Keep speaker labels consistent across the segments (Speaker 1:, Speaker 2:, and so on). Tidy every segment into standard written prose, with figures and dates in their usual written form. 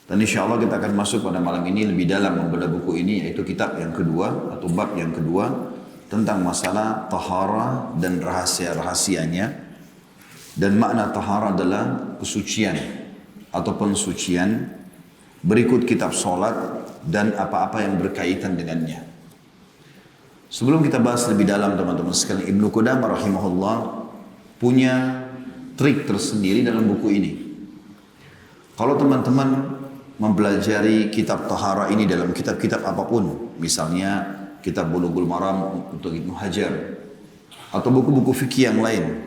Speaker 1: Dan insya Allah kita akan masuk pada malam ini lebih dalam membedah buku ini, yaitu kitab yang kedua atau bab yang kedua tentang masalah taharah dan rahasia-rahasianya. Dan makna taharah adalah kesucian atau pensucian. Berikut kitab solat dan apa-apa yang berkaitan dengannya. Sebelum kita bahas lebih dalam teman-teman sekalian, Ibnu Qudamah rahimahullah punya trik tersendiri dalam buku ini. Kalau teman-teman mempelajari kitab taharah ini dalam kitab-kitab apapun, misalnya kitab Bulughul Maram untuk Ibnu Hajar atau buku-buku fikih yang lain,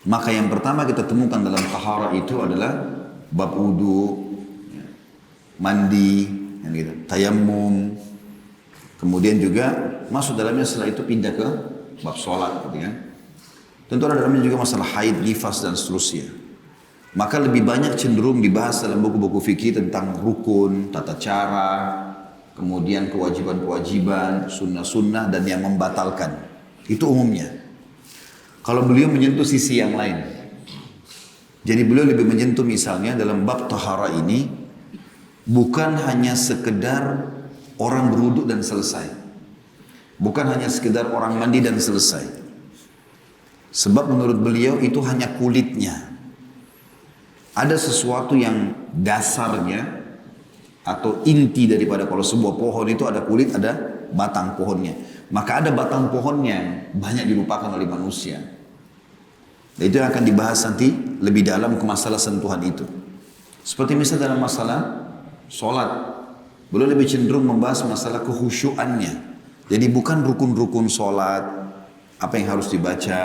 Speaker 1: maka yang pertama kita temukan dalam taharah itu adalah bab wudu, mandi, gitu, tayammum. Kemudian juga masuk dalamnya setelah itu pindah ke bab sholat, gitu kan. Tentu ada dalamnya juga masalah haid, nifas dan seterusnya. Maka lebih banyak cenderung dibahas dalam buku-buku fikih tentang rukun, tata cara, kemudian kewajiban-kewajiban, sunnah-sunnah dan yang membatalkan. Itu umumnya. Kalau beliau menyentuh sisi yang lain. Jadi beliau lebih menyentuh misalnya dalam bab taharah ini bukan hanya sekedar orang berwudu dan selesai. Bukan hanya sekedar orang mandi dan selesai. Sebab menurut beliau itu hanya kulitnya. Ada sesuatu yang dasarnya atau inti daripada kalau sebuah pohon itu ada kulit, ada batang pohonnya. Maka ada batang pohonnya yang banyak dilupakan oleh manusia. Dan itu yang akan dibahas nanti lebih dalam ke masalah sentuhan itu. Seperti misalnya dalam masalah sholat. Beliau lebih cenderung membahas masalah kehusyuannya. Jadi bukan rukun-rukun sholat, apa yang harus dibaca,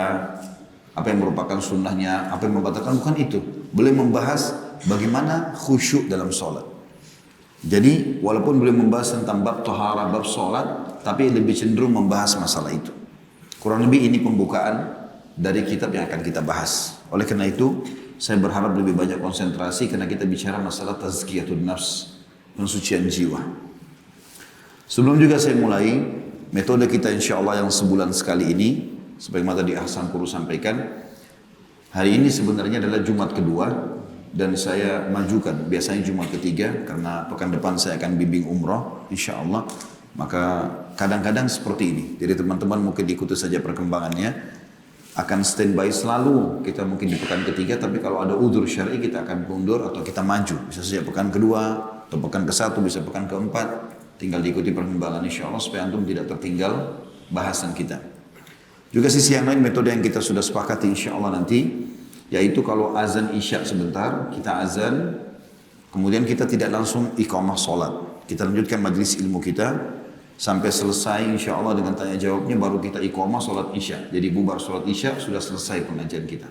Speaker 1: apa yang merupakan sunnahnya, apa yang membatalkan, bukan itu. Beliau membahas bagaimana khusyuk dalam sholat. Jadi walaupun beliau membahas tentang bab taharah, bab sholat, tapi lebih cenderung membahas masalah itu. Kurang lebih ini pembukaan dari kitab yang akan kita bahas. Oleh karena itu, saya berharap lebih banyak konsentrasi karena kita bicara masalah tazkiyatun nafs, pensucian jiwa. Sebelum juga saya mulai, metode kita insya Allah yang sebulan sekali ini, sebagaimana tadi Ahsan Puru sampaikan, hari ini sebenarnya adalah Jumat kedua, dan saya majukan, biasanya Jumat ketiga, karena pekan depan saya akan bimbing umrah, insya Allah. Maka kadang-kadang seperti ini, jadi teman-teman mungkin ikuti saja perkembangannya. Akan standby selalu, kita mungkin di pekan ketiga, tapi kalau ada udzur syar'i kita akan mundur atau kita maju. Bisa saja pekan kedua, atau pekan ke-1, bisa pekan ke-4. Tinggal diikuti perkembangan insya Allah supaya antum tidak tertinggal bahasan kita. Juga sisi yang lain, metode yang kita sudah sepakati insya Allah nanti, yaitu kalau azan isya sebentar, kita azan, kemudian kita tidak langsung iqamah sholat. Kita lanjutkan majlis ilmu kita, sampai selesai insya Allah dengan tanya jawabnya, baru kita iqamah sholat isya. Jadi bubar sholat isya, sudah selesai pengajian kita.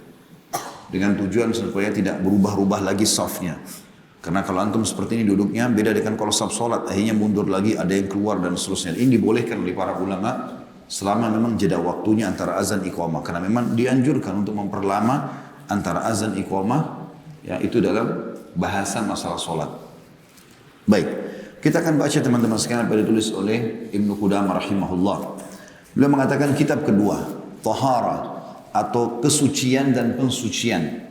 Speaker 1: Dengan tujuan supaya tidak berubah-ubah lagi safnya. Karena kalau antum seperti ini duduknya, beda dengan kalau saf sholat. Akhirnya mundur lagi, ada yang keluar dan seterusnya. Ini dibolehkan oleh para ulama selama memang jeda waktunya antara azan iqamah. Karena memang dianjurkan untuk memperlama antara azan iqamah, ya itu dalam bahasan masalah sholat. Baik. Kita akan baca teman-teman sekalian apa ditulis oleh Ibnu Qudamah rahimahullah. Beliau mengatakan kitab kedua, taharah atau kesucian dan pensucian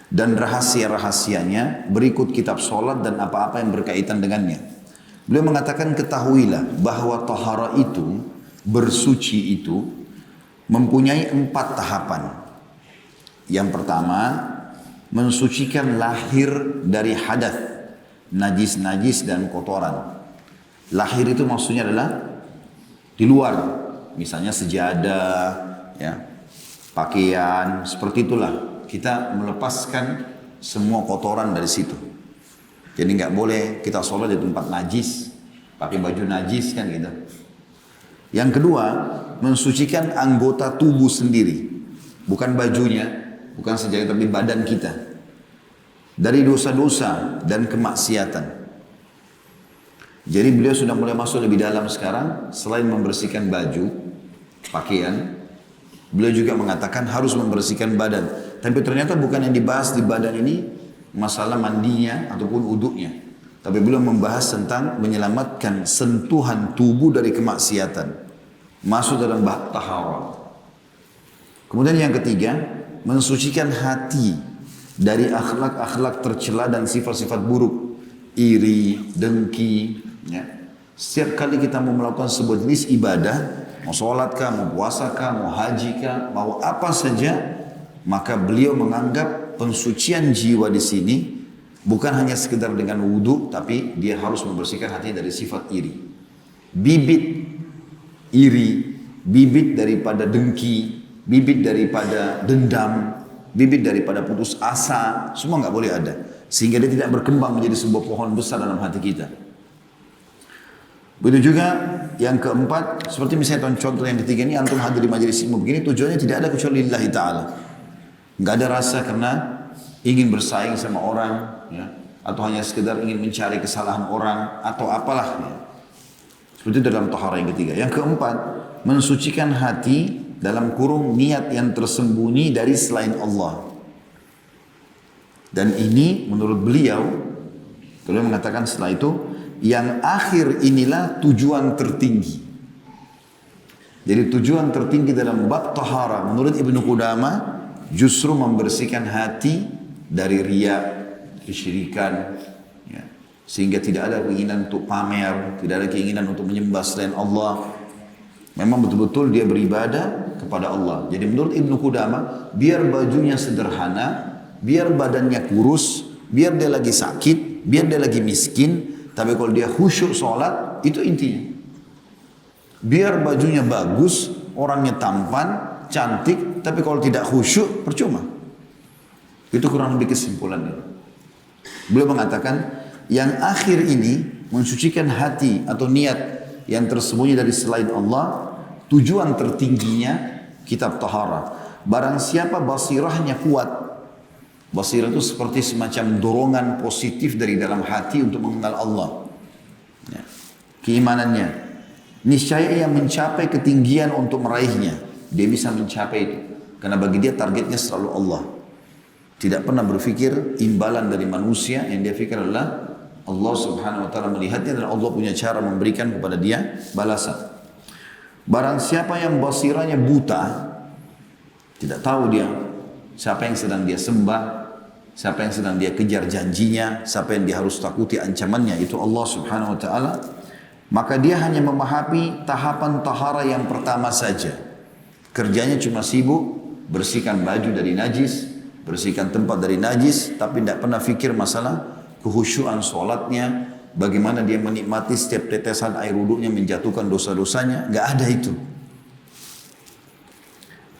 Speaker 1: dan rahasia-rahasianya, berikut kitab solat dan apa-apa yang berkaitan dengannya. Beliau mengatakan ketahuilah bahwa taharah itu, bersuci itu mempunyai 4 tahapan. Yang pertama, mensucikan lahir dari hadath, najis-najis dan kotoran. Lahir itu maksudnya adalah di luar, misalnya sejadah, ya, pakaian, seperti itulah. Kita melepaskan semua kotoran dari situ. Jadi nggak boleh kita sholat di tempat najis, pakai baju najis kan gitu. Yang kedua, mensucikan anggota tubuh sendiri, bukan bajunya, bukan sejadah tapi badan kita, dari dosa-dosa dan kemaksiatan. Jadi beliau sudah mulai masuk lebih dalam sekarang. Selain membersihkan baju, pakaian, beliau juga mengatakan harus membersihkan badan. Tapi ternyata bukan yang dibahas di badan ini masalah mandinya ataupun uduknya. Tapi beliau membahas tentang menyelamatkan sentuhan tubuh dari kemaksiatan. Masuk dalam bab taharah. Kemudian yang ketiga, mensucikan hati dari akhlak-akhlak tercela dan sifat-sifat buruk. iri, dengki. Ya. Setiap kali kita mau melakukan sebuah jenis ibadah, mau sholat kah, mau puasa kah, mau haji kah, mau apa saja, maka beliau menganggap pensucian jiwa di sini bukan hanya sekedar dengan wudhu, tapi dia harus membersihkan hatinya dari sifat iri. Bibit iri, bibit daripada dengki, bibit daripada dendam, bibit daripada putus asa, semua nggak boleh ada. Sehingga dia tidak berkembang menjadi sebuah pohon besar dalam hati kita. Begitu juga yang keempat, seperti misalnya contoh yang ketiga ini, antum hadir di majelis ilmu begini, tujuannya tidak ada kecuali lillahi ta'ala. Nggak ada rasa karena ingin bersaing sama orang, ya, atau hanya sekedar ingin mencari kesalahan orang, atau apalah. Ya. Seperti dalam taharah yang ketiga. Yang keempat, mensucikan hati dalam kurung niat yang tersembunyi dari selain Allah. Dan ini menurut beliau mengatakan setelah itu, yang akhir inilah tujuan tertinggi. Jadi tujuan tertinggi dalam bab tahara menurut Ibnu Qudamah justru membersihkan hati dari riya, kesyirikan, ya. Sehingga tidak ada keinginan untuk pamer, tidak ada keinginan untuk menyembah selain Allah. Memang betul-betul dia beribadah kepada Allah. Jadi menurut Ibnu Qudamah, biar bajunya sederhana, biar badannya kurus, biar dia lagi sakit, biar dia lagi miskin, tapi kalau dia khusyuk sholat, itu intinya. Biar bajunya bagus, orangnya tampan, cantik, tapi kalau tidak khusyuk, percuma. Itu kurang lebih kesimpulannya. Beliau mengatakan, yang akhir ini, mensucikan hati atau niat yang tersembunyi dari selain Allah, tujuan tertingginya kitab tahara. Barang siapa basirahnya kuat, basirah itu seperti semacam dorongan positif dari dalam hati untuk mengenal Allah. Ya. Keimanannya. Niscaya yang mencapai ketinggian untuk meraihnya. Dia bisa mencapai itu. Karena bagi dia targetnya selalu Allah. Tidak pernah berpikir imbalan dari manusia, yang dia pikir adalah Allah subhanahu wa ta'ala melihatnya dan Allah punya cara memberikan kepada dia balasan. Barang siapa yang basirahnya buta, tidak tahu dia siapa yang sedang dia sembah, siapa yang sedang dia kejar janjinya, siapa yang dia harus takuti ancamannya, itu Allah subhanahu wa ta'ala. Maka dia hanya memahami tahapan tahara yang pertama saja. Kerjanya cuma sibuk, bersihkan baju dari najis, bersihkan tempat dari najis, tapi tidak pernah fikir masalah kehusyuan sholatnya, bagaimana dia menikmati setiap tetesan air wudhunya menjatuhkan dosa-dosanya, nggak ada itu.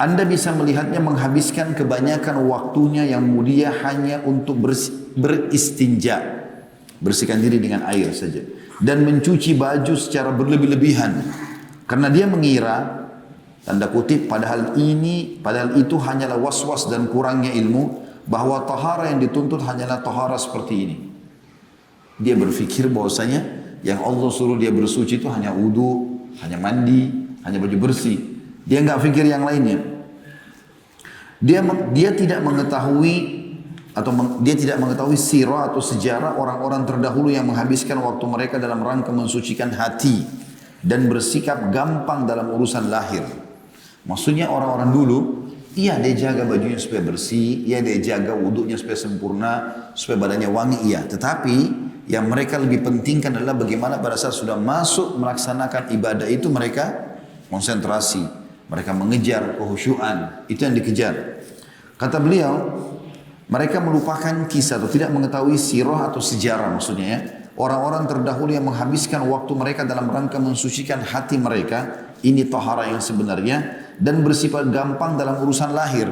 Speaker 1: Anda bisa melihatnya menghabiskan kebanyakan waktunya yang mulia hanya untuk beristinja, bersihkan diri dengan air saja, dan mencuci baju secara berlebih-lebihan, karena dia mengira, tanda kutip, padahal itu hanyalah was-was dan kurangnya ilmu, bahwa tahara yang dituntut hanyalah tahara seperti ini. Dia berpikir bahwasanya yang Allah suruh dia bersuci itu hanya wudu, hanya mandi, hanya baju bersih. Dia nggak pikir yang lainnya. Dia tidak mengetahui dia tidak mengetahui sirah atau sejarah orang-orang terdahulu yang menghabiskan waktu mereka dalam rangka mensucikan hati dan bersikap gampang dalam urusan lahir. Maksudnya orang-orang dulu, iya dia jaga bajunya supaya bersih, iya dia jaga wudhunya supaya sempurna, supaya badannya wangi, iya. Tetapi yang mereka lebih pentingkan adalah bagaimana pada saat sudah masuk melaksanakan ibadah itu mereka konsentrasi, mereka mengejar kehusyuan, itu yang dikejar. Kata beliau, mereka melupakan kisah atau tidak mengetahui sirah atau sejarah maksudnya ya. Orang-orang terdahulu yang menghabiskan waktu mereka dalam rangka mensucikan hati mereka, ini tahara yang sebenarnya, dan bersifat gampang dalam urusan lahir.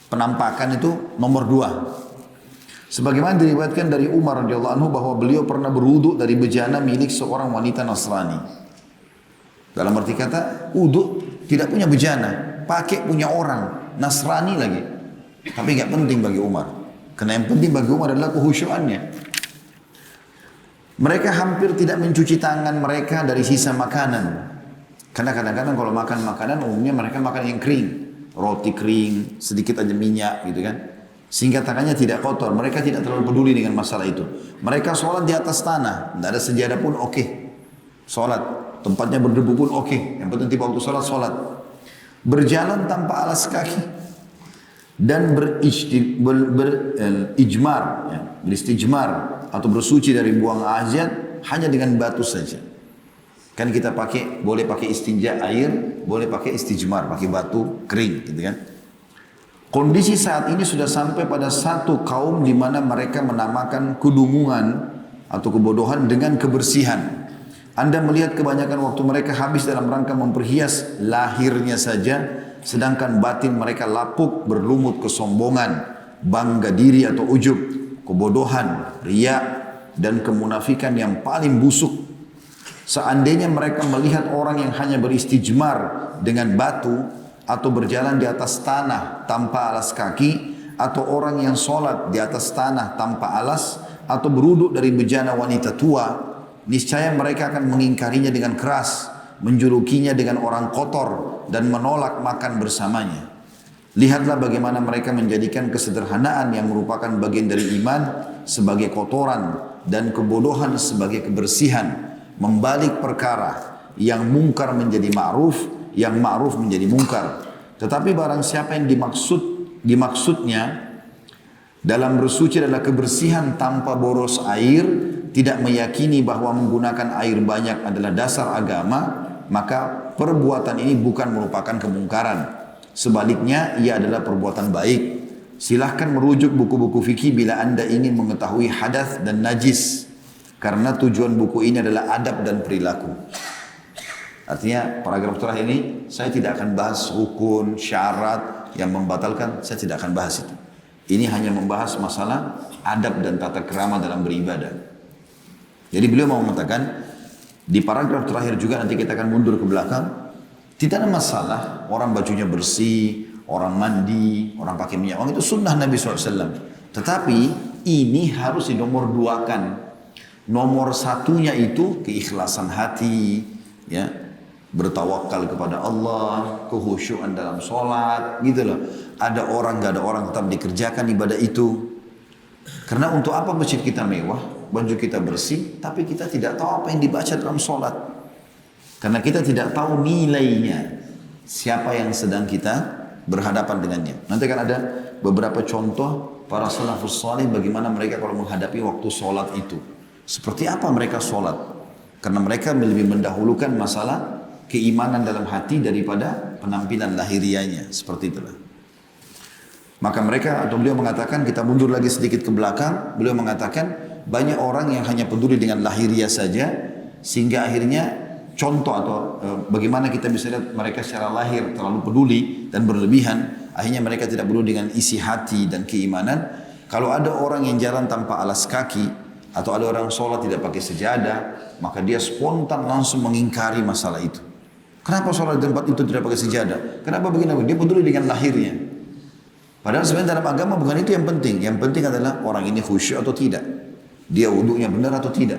Speaker 1: Penampakan itu nomor 2. Sebagaimana diriwayatkan dari Umar radhiyallahu anhu bahwa beliau pernah berwudu dari bejana milik seorang wanita Nasrani. Dalam arti kata, wudu tidak punya bejana, pakai punya orang Nasrani lagi. Tapi nggak penting bagi Umar. Karena yang penting bagi Umar adalah kehusyuannya. Mereka hampir tidak mencuci tangan mereka dari sisa makanan. Karena kadang-kadang kalau makan makanan umumnya mereka makan yang kering. Roti kering, sedikit aja minyak gitu kan. Sehingga tangannya tidak kotor. Mereka tidak terlalu peduli dengan masalah itu. Mereka sholat di atas tanah. Tidak ada sejadah pun oke. Sholat. Tempatnya berdebu pun oke. Yang penting tiba waktu sholat, sholat. Berjalan tanpa alas kaki. dan berijmar, ya, beristijmar atau bersuci dari buang hajat hanya dengan batu saja. Kan kita boleh pakai istinja air, boleh pakai istijmar, pakai batu kering, gitu kan. Kondisi saat ini sudah sampai pada satu kaum di mana mereka menamakan kedunguan atau kebodohan dengan kebersihan. Anda melihat kebanyakan waktu mereka habis dalam rangka memperhias lahirnya saja, sedangkan batin mereka lapuk, berlumut kesombongan, bangga diri atau ujub, kebodohan, riya, dan kemunafikan yang paling busuk. Seandainya mereka melihat orang yang hanya beristijmar dengan batu, atau berjalan di atas tanah tanpa alas kaki, atau orang yang sholat di atas tanah tanpa alas, atau beruduk dari bejana wanita tua, niscaya mereka akan mengingkarinya dengan keras, menjulukinya dengan orang kotor, dan menolak makan bersamanya. Lihatlah bagaimana mereka menjadikan kesederhanaan yang merupakan bagian dari iman sebagai kotoran dan kebodohan sebagai kebersihan, membalik perkara yang mungkar menjadi ma'ruf, yang ma'ruf menjadi mungkar. Tetapi barang siapa yang dimaksudnya dalam bersuci adalah kebersihan tanpa boros air, tidak meyakini bahwa menggunakan air banyak adalah dasar agama, maka perbuatan ini bukan merupakan kemungkaran. Sebaliknya, ia adalah perbuatan baik. Silahkan merujuk buku-buku fikih bila Anda ingin mengetahui hadas dan najis, karena tujuan buku ini adalah adab dan perilaku. Artinya paragraf terakhir ini saya tidak akan bahas rukun, syarat yang membatalkan, saya tidak akan bahas itu. Ini hanya membahas masalah adab dan tata krama dalam beribadah. Jadi beliau mau mengatakan di paragraf terakhir juga, nanti kita akan mundur ke belakang, tidak ada masalah orang bajunya bersih, orang mandi, orang pakai minyak wangi, itu sunnah Nabi SAW. Tetapi ini harus dinomor duakan. Nomor satunya itu keikhlasan hati, ya, bertawakal kepada Allah, kehusyuan dalam sholat, gitu loh. Ada orang, gak ada orang, tetap dikerjakan ibadah itu. Karena untuk apa masjid kita mewah, baju kita bersih, tapi kita tidak tahu apa yang dibaca dalam sholat. Karena kita tidak tahu nilainya, siapa yang sedang kita berhadapan dengannya. Nanti akan ada beberapa contoh para salafus salih bagaimana mereka kalau menghadapi waktu sholat itu. Seperti apa mereka sholat. Karena mereka lebih mendahulukan masalah keimanan dalam hati daripada penampilan lahirianya, seperti itulah. Maka mereka atau beliau mengatakan, kita mundur lagi sedikit ke belakang, beliau mengatakan banyak orang yang hanya peduli dengan lahiriah saja, sehingga akhirnya contoh atau bagaimana kita bisa lihat mereka secara lahir terlalu peduli dan berlebihan, akhirnya mereka tidak peduli dengan isi hati dan keimanan. Kalau ada orang yang jalan tanpa alas kaki, atau ada orang sholat tidak pakai sejadah, maka dia spontan langsung mengingkari masalah itu. Kenapa sholat di tempat itu tidak pakai sejadah? Kenapa begini? Dia peduli dengan lahirnya. Padahal sebenarnya dalam agama bukan itu yang penting. Yang penting adalah orang ini khusyuk atau tidak. Dia wudunya benar atau tidak.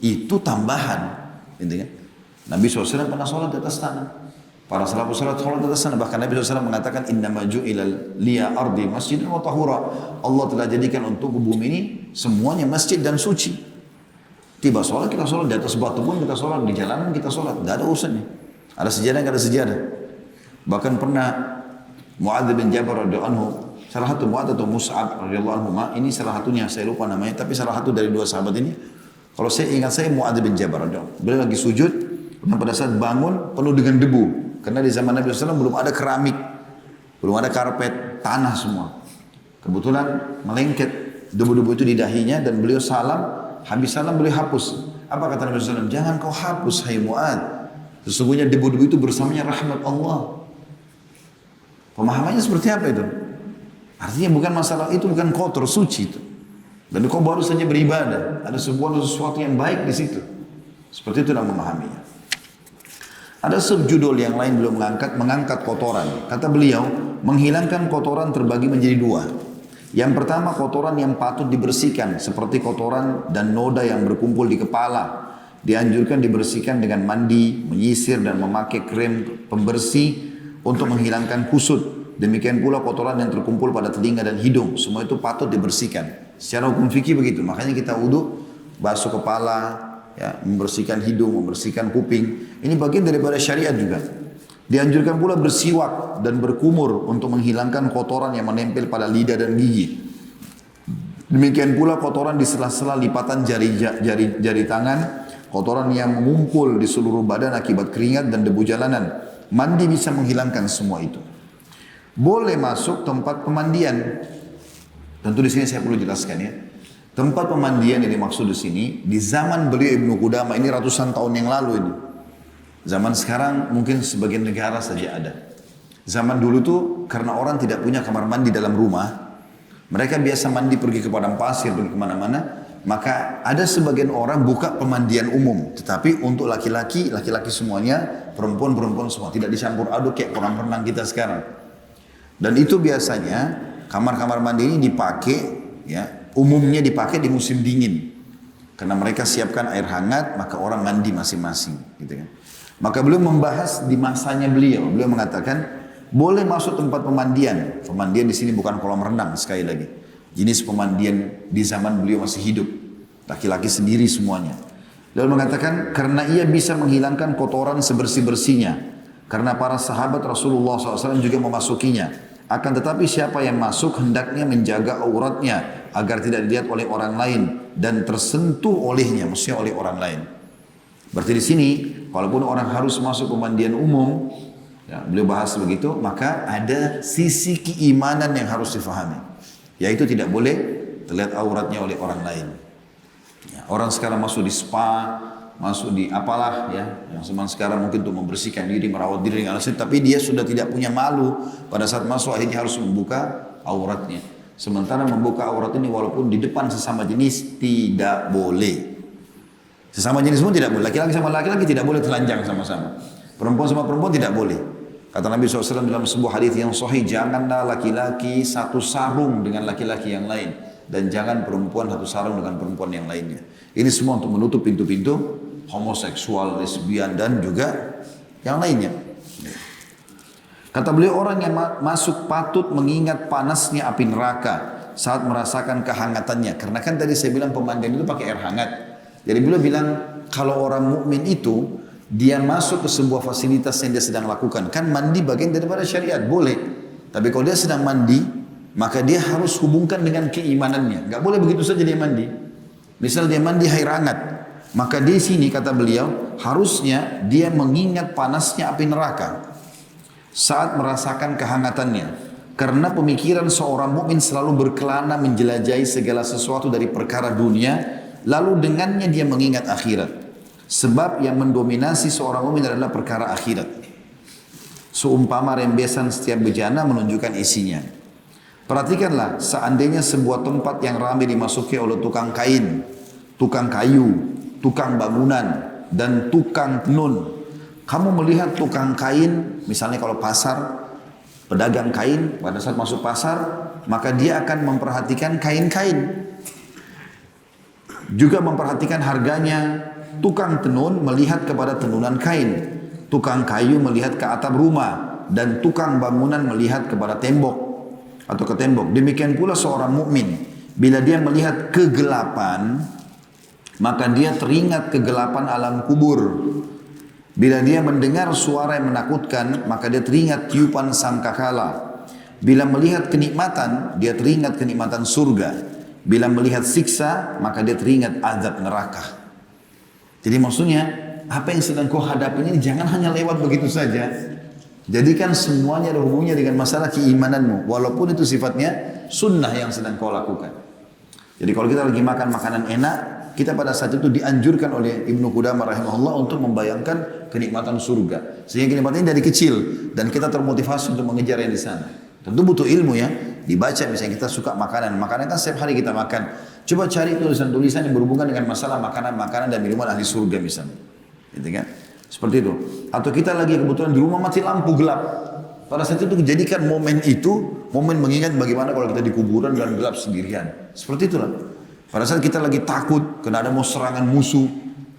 Speaker 1: Itu tambahan. Gitu kan? Nabi SAW pernah sholat di atas tanah. Para salafus sholat di atas tanah. Bahkan Nabi SAW mengatakan, Innama ju'ilal liya ardi masjidan wa tahura. Allah telah jadikan untuk bumi ini semuanya masjid dan suci. Tiba sholat, kita sholat di atas batu pun kita sholat, di jalanan kita sholat. Tidak ada urusannya. Ada sejadah, nggak ada sejadah. Bahkan pernah Mu'adz bin Jabal radhiyallahu anhu, salah satu Mu'adz atau Mus'ab radhiyallahu anhu, ini salah satunya, saya lupa namanya, tapi salah satu dari dua sahabat ini. Kalau saya ingat saya Mu'adz bin Jabal radhiyallahu anhu, beliau lagi sujud, dan pada saat bangun penuh dengan debu, karena di zaman Nabi SAW belum ada keramik, belum ada karpet, tanah semua. Kebetulan melengket debu-debu itu di dahinya dan beliau salam, habis salam beliau hapus. Apa kata Nabi SAW? Jangan kau hapus, hai Mu'adz. Sesungguhnya debu-debu itu bersamanya rahmat Allah. Pemahamannya seperti apa itu? Artinya bukan masalah itu, bukan kotor, suci itu. Dan kau baru saja beribadah. Ada sesuatu yang baik di situ. Seperti itu dalam memahaminya. Ada subjudul yang lain belum mengangkat kotoran. Kata beliau, menghilangkan kotoran terbagi menjadi dua. Yang pertama kotoran yang patut dibersihkan, seperti kotoran dan noda yang berkumpul di kepala. Dianjurkan dibersihkan dengan mandi, menyisir dan memakai krim pembersih untuk menghilangkan kusut. Demikian pula kotoran yang terkumpul pada telinga dan hidung, semua itu patut dibersihkan. Secara hukum fikih begitu. Makanya kita wudu, basuh kepala, ya, membersihkan hidung, membersihkan kuping. Ini bagian daripada syariat juga. Dianjurkan pula bersiwak dan berkumur untuk menghilangkan kotoran yang menempel pada lidah dan gigi. Demikian pula kotoran di sela-sela lipatan jari tangan, kotoran yang mengumpul di seluruh badan akibat keringat dan debu jalanan. Mandi bisa menghilangkan semua itu. Boleh masuk tempat pemandian. Tentu di sini saya perlu jelaskan ya. Tempat pemandian yang dimaksud di sini, di zaman beliau Ibnu Qudamah ini ratusan tahun yang lalu ini. Zaman sekarang mungkin sebagian negara saja ada. Zaman dulu tuh karena orang tidak punya kamar mandi dalam rumah, mereka biasa mandi pergi ke padang pasir, pergi kemana-mana, maka ada sebagian orang buka pemandian umum. Tetapi untuk laki-laki, laki-laki semuanya, perempuan semua, tidak dicampur aduk kayak kolam renang kita sekarang. Dan itu biasanya kamar-kamar mandi ini dipakai, ya, umumnya dipakai di musim dingin. Karena mereka siapkan air hangat, maka orang mandi masing-masing, gitu kan. Maka beliau membahas di masanya beliau mengatakan boleh masuk tempat pemandian. Pemandian di sini bukan kolam renang sekali lagi. Jenis pemandian di zaman beliau masih hidup. Laki-laki sendiri semuanya. Lalu mengatakan karena ia bisa menghilangkan kotoran sebersih-bersihnya. Karena para sahabat Rasulullah SAW juga memasukinya. Akan tetapi siapa yang masuk hendaknya menjaga auratnya agar tidak dilihat oleh orang lain dan tersentuh olehnya, maksudnya oleh orang lain. Berarti di sini, walaupun orang harus masuk pemandian umum, ya, beliau bahas begitu, maka ada sisi keimanan yang harus difahami. Yaitu tidak boleh terlihat auratnya oleh orang lain. Ya, orang sekarang masuk di spa, masuk di apalah ya, yang zaman sekarang mungkin untuk membersihkan diri, merawat diri dengan alasan, tapi dia sudah tidak punya malu pada saat masuk akhirnya harus membuka auratnya. Sementara membuka aurat ini walaupun di depan sesama jenis tidak boleh. Sesama jenis pun tidak boleh. Laki-laki sama laki-laki tidak boleh telanjang sama-sama. Perempuan sama perempuan tidak boleh. Kata Nabi SAW dalam sebuah hadis yang sahih, janganlah laki-laki satu sarung dengan laki-laki yang lain. Dan jangan perempuan satu sarung dengan perempuan yang lainnya. Ini semua untuk menutup pintu-pintu homoseksual, lesbian, dan juga yang lainnya. Kata beliau, orang yang masuk patut mengingat panasnya api neraka saat merasakan kehangatannya. Karena kan tadi saya bilang pemandian itu pakai air hangat. Jadi beliau bilang kalau orang mukmin itu dia masuk ke sebuah fasilitas yang dia sedang lakukan, kan mandi bagian daripada syariat, boleh. Tapi kalau dia sedang mandi, maka dia harus hubungkan dengan keimanannya. Gak boleh begitu saja dia mandi. Misal dia mandi air hangat, maka di sini kata beliau harusnya dia mengingat panasnya api neraka saat merasakan kehangatannya. Karena pemikiran seorang mukmin selalu berkelana menjelajahi segala sesuatu dari perkara dunia. Lalu dengannya dia mengingat akhirat. Sebab yang mendominasi seorang mukmin adalah perkara akhirat. Seumpama rembesan setiap bejana menunjukkan isinya. Perhatikanlah, seandainya sebuah tempat yang ramai dimasuki oleh tukang kain, tukang kayu, tukang bangunan, dan tukang tenun. Kamu melihat tukang kain, misalnya kalau pasar, pedagang kain, pada saat masuk pasar, maka dia akan memperhatikan kain-kain. Juga memperhatikan harganya. Tukang tenun melihat kepada tenunan kain. Tukang kayu melihat ke atap rumah. Dan tukang bangunan melihat kepada tembok atau ke tembok. Demikian pula seorang mukmin, bila dia melihat kegelapan, maka dia teringat kegelapan alam kubur. Bila dia mendengar suara yang menakutkan, maka dia teringat tiupan sangkakala. Bila melihat kenikmatan, dia teringat kenikmatan surga. Bila melihat siksa, maka dia teringat azab neraka. Jadi maksudnya, apa yang sedang kau hadapi ini jangan hanya lewat begitu saja. Jadikan semuanya ada hubungannya dengan masalah keimananmu. Walaupun itu sifatnya sunnah yang sedang kau lakukan. Jadi kalau kita lagi makan makanan enak, kita pada saat itu dianjurkan oleh Ibnu Qudamah rahimahullah untuk membayangkan kenikmatan surga. Sehingga kenikmatan ini dari kecil. Dan kita termotivasi untuk mengejar yang di sana. Tentu butuh ilmu ya. Dibaca misalnya kita suka makanan. Makanan kan setiap hari kita makan. Coba cari tulisan-tulisan yang berhubungan dengan masalah makanan-makanan dan minuman ahli surga misalnya. Gitu kan? Seperti itu. Atau kita lagi kebetulan di rumah mati lampu gelap. Pada saat itu jadikan momen itu, momen mengingat bagaimana kalau kita di kuburan dan gelap sendirian. Seperti itulah. Pada saat kita lagi takut, kena ada mau serangan musuh,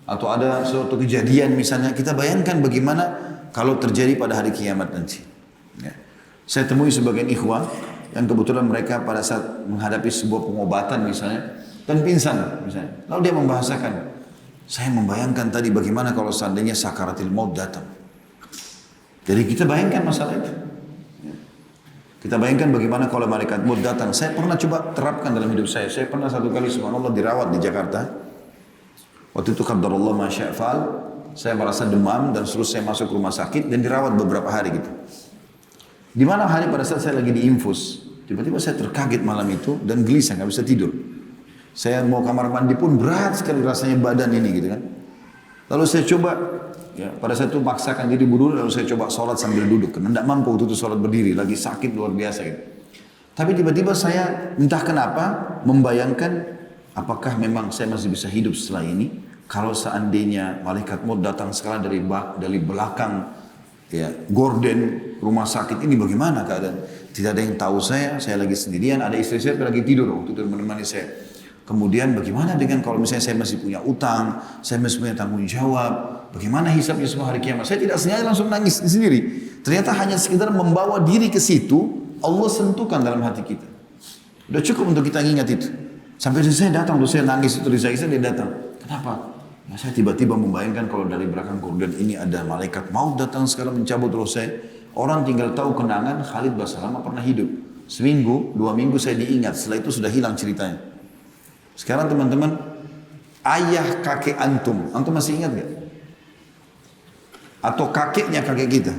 Speaker 1: atau ada suatu kejadian misalnya, kita bayangkan bagaimana kalau terjadi pada hari kiamat nanti. Ya. Saya temui sebagian ikhwah yang kebetulan mereka pada saat menghadapi sebuah pengobatan misalnya dan pingsan misalnya. Lalu dia membahasakan, saya membayangkan tadi bagaimana kalau seandainya sakaratil maut datang. Jadi kita bayangkan masalah itu. Kita bayangkan bagaimana kalau malaikat maut datang. Saya pernah coba terapkan dalam hidup saya. Saya pernah satu kali subhanallah dirawat di Jakarta. Waktu itu qadarullah ma syaa fa'al. Saya merasa demam dan terus saya masuk rumah sakit dan dirawat beberapa hari gitu. Di malam hari pada saat saya lagi diinfus, tiba-tiba saya terkaget malam itu dan gelisah, nggak bisa tidur. Saya mau kamar mandi pun berat sekali rasanya badan ini gitu kan. Lalu saya coba, ya, pada saat itu maksakan diri berdiri, lalu saya coba sholat sambil duduk. Karena tidak mampu waktu itu sholat berdiri, lagi sakit luar biasa gitu. Tapi tiba-tiba saya entah kenapa membayangkan apakah memang saya masih bisa hidup setelah ini. Kalau seandainya malaikat maut datang sekarang dari belakang, ya, gorden rumah sakit ini bagaimana keadaan? Tidak ada yang tahu saya lagi sendirian, ada istri saya lagi tidur waktu itu menemani saya. Kemudian bagaimana dengan kalau misalnya saya masih punya utang, saya masih punya tanggung jawab, bagaimana hisabnya semua hari kiamat? Saya tidak sengaja langsung nangis sendiri. Ternyata hanya sekedar membawa diri ke situ, Allah sentuhkan dalam hati kita. Sudah cukup untuk kita ingat itu. Sampai saya datang, tuh saya nangis itu di saya dia datang. Kenapa? Ya, saya tiba-tiba membayangkan kalau dari belakang gorden ini ada malaikat maut datang sekarang mencabut roh saya. Orang tinggal tahu kenangan Khalid Basalamah pernah hidup. Seminggu, 2 minggu saya diingat, setelah itu sudah hilang ceritanya. Sekarang teman-teman, ayah kakek antum masih ingat gak? Atau kakeknya kakek kita?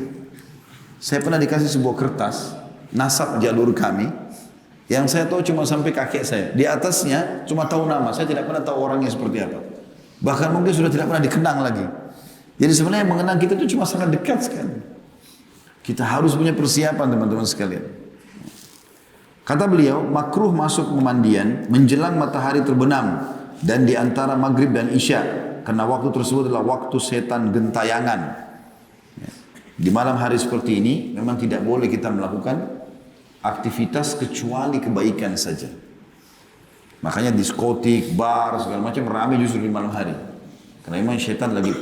Speaker 1: Saya pernah dikasih sebuah kertas, nasab jalur kami, yang saya tahu cuma sampai kakek saya. Di atasnya cuma tahu nama, saya tidak pernah tahu orangnya seperti apa. Bahkan mungkin sudah tidak pernah dikenang lagi. Jadi sebenarnya yang mengenang kita itu cuma sangat dekat sekali. Kita harus punya persiapan teman-teman sekalian. Kata beliau, makruh masuk pemandian menjelang matahari terbenam dan di antara maghrib dan isya, karena waktu tersebut adalah waktu setan gentayangan. Di malam hari seperti ini memang tidak boleh kita melakukan aktivitas kecuali kebaikan saja. Makanya diskotik, bar, segala macam ramai justru di malam hari. Karena memang setan lagi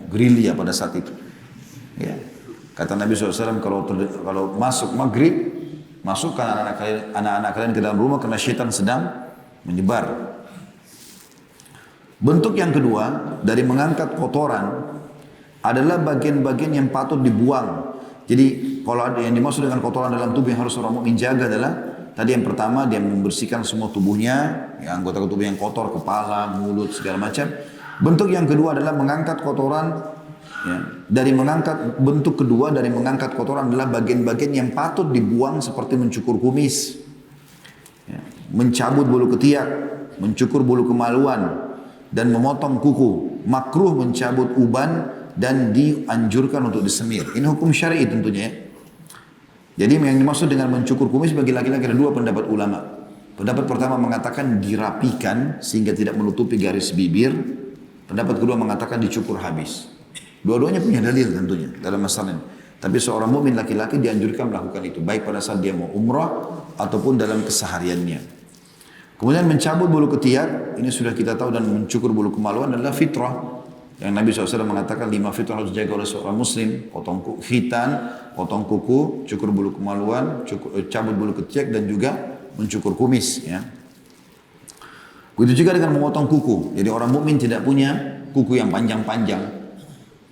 Speaker 1: gerilya pada saat itu. Ya. Kata Nabi SAW, kalau masuk maghrib, masukkan anak-anak kalian ke dalam rumah karena syaitan sedang menyebar. Bentuk yang kedua dari mengangkat kotoran adalah bagian-bagian yang patut dibuang. Jadi kalau ada yang dimaksud dengan kotoran dalam tubuh yang harus orang mukmin jaga adalah tadi yang pertama dia membersihkan semua tubuhnya, anggota tubuh yang kotor, kepala, mulut, segala macam. Bentuk yang kedua adalah mengangkat kotoran. Ya, bentuk kedua dari mengangkat kotoran adalah bagian-bagian yang patut dibuang seperti mencukur kumis, ya, mencabut bulu ketiak, mencukur bulu kemaluan, dan memotong kuku. Makruh mencabut uban dan dianjurkan untuk disemir. Ini hukum syar'i tentunya. Jadi yang dimaksud dengan mencukur kumis bagi laki-laki ada 2 pendapat ulama. Pendapat pertama mengatakan dirapikan sehingga tidak menutupi garis bibir. Pendapat kedua mengatakan dicukur habis. Dua-duanya punya dalil tentunya dalam masalah ini. Tapi seorang mukmin laki-laki dianjurkan melakukan itu, baik pada saat dia mau umrah ataupun dalam kesehariannya. Kemudian mencabut bulu ketiak, ini sudah kita tahu, dan mencukur bulu kemaluan adalah fitrah. Yang Nabi SAW mengatakan 5 fitrah harus dijaga oleh seorang muslim: potong khitan, potong kuku, cukur bulu kemaluan, cabut bulu ketiak, dan juga mencukur kumis. Ya. Begitu juga dengan memotong kuku. Jadi orang mukmin tidak punya kuku yang panjang-panjang.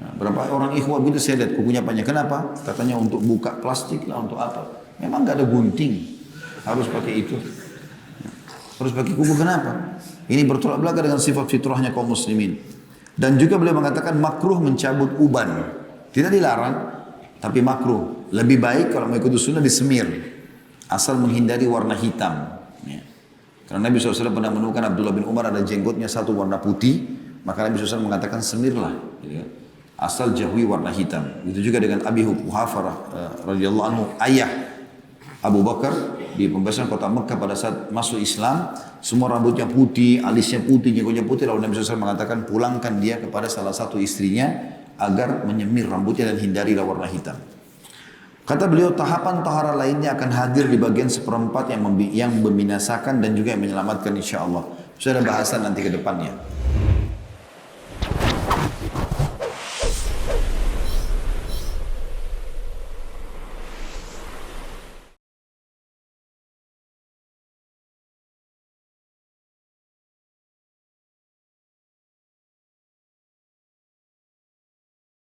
Speaker 1: Nah, berapa orang ikhwah begitu saya lihat kukunya panjang. Kenapa? Katanya untuk buka plastik lah, untuk apa? Memang gak ada gunting. Harus pakai itu. Harus pakai kuku, kenapa? Ini bertolak belakang dengan sifat fitrahnya kaum muslimin. Dan juga beliau mengatakan makruh mencabut uban. Tidak dilarang, tapi makruh. Lebih baik kalau mengikuti sunnah disemir. Asal menghindari warna hitam. Ya. Karena Nabi SAW pernah menemukan Abdullah bin Umar ada jenggotnya satu warna putih. Maka Nabi SAW mengatakan semirlah. Gitu kan? Asal jauhi warna hitam. Itu juga dengan Abi Quhafah radhiyallahu anhu, ayah Abu Bakar di pembebasan kota Mekah pada saat masuk Islam, semua rambutnya putih, alisnya putih, jenggotnya putih. Lalu Nabi SAW mengatakan pulangkan dia kepada salah satu istrinya agar menyemir rambutnya dan hindarilah warna hitam. Kata beliau, tahapan tahara lainnya akan hadir di bagian seperempat yang membinasakan dan juga yang menyelamatkan insya Allah. Sudah ada bahasan nanti ke depannya.